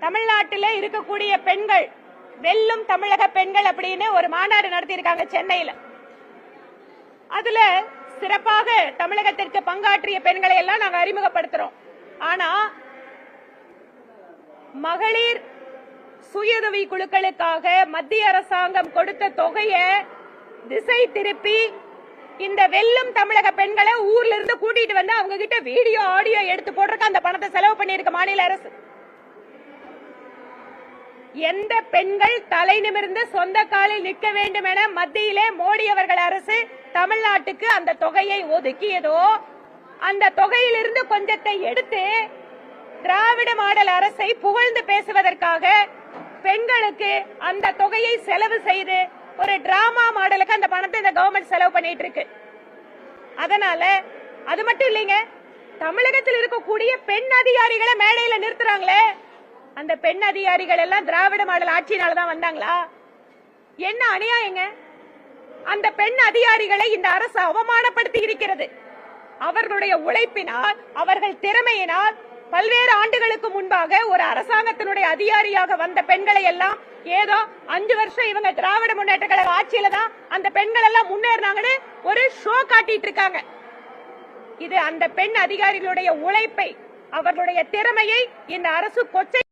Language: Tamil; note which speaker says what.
Speaker 1: தமிழ்நாட்டிலே இருக்கக்கூடிய பெண்கள் வெல்லும் தமிழக பெண்கள் அப்படின்னு ஒரு மாநாடு நடத்தி இருக்காங்க சென்னையில. அதுல சிறப்பாக தமிழகத்திற்கு பங்காற்றிய பெண்களை எல்லாம் நாங்க அறிமுகப்படுத்துறோம். ஆனா மகளிர் சுயஉதவி குழுக்களுக்காக மத்திய அரசாங்கம் கொடுத்த தொகையை திசை திருப்பி இந்த வெல்லும் தமிழக பெண்களை ஊர்ல இருந்து கூட்டிட்டு வந்து அவங்க கிட்ட வீடியோ ஆடியோ எடுத்து போடுறதுக்கு அந்த பணத்தை செலவு பண்ணியிருக்க மாநில அரசு. எந்த பெண்கள் தலை நிமிர்ந்து சொந்த காலில் நிற்க வேண்டும் என மத்தியிலே மோடி அவர்கள் அரசு தமிழ்நாட்டுக்கு அந்த தொகையை ஒதுக்கியதோ அந்த தொகையிலிருந்து கொஞ்சத்தை எடுத்து திராவிட மாடல் அரசை புகழ்ந்து பேசுவதற்காக பெண்களுக்கு அந்த தொகையை செலவு செய்து ஒரு டிராமா மாடலுக்கு அந்த பணத்தை இந்த கவர்மெண்ட் செலவு பண்ணிட்டு இருக்கு. அதனால அது மட்டும் இல்லைங்க, தமிழகத்தில் இருக்கக்கூடிய பெண் அதிகாரிகளை மேடையில நிறுத்துறாங்களே, அந்த பெண் அதிகாரிகள் எல்லாம் திராவிட மாடல் ஆட்சியினாலதான் வந்தாங்களா? என்ன அநியாயங்க! அந்த பெண் அதிகாரிகளை இந்த அரசு அவமானப்படுத்தி இருக்கிறது. அவர்களுடைய உழைப்பினால், அவர்கள் திறமையினால் பல்வேறு ஆண்டுகளுக்கு முன்பாக ஒரு அரசாங்கத்தினுடைய அதிகாரியாக வந்த பெண்களை எல்லாம் ஏதோ 5 வருஷம் இவங்க திராவிட முன்னேற்ற கழக ஆட்சியில தான் அந்த பெண்கள் எல்லாம் முன்னேறினாங்கன்னு ஒரு ஷோ காட்டிட்டு இருக்காங்க. இது அந்த பெண் அதிகாரிகளுடைய உழைப்பை, அவர்களுடைய திறமையை இந்த அரசு கொச்சை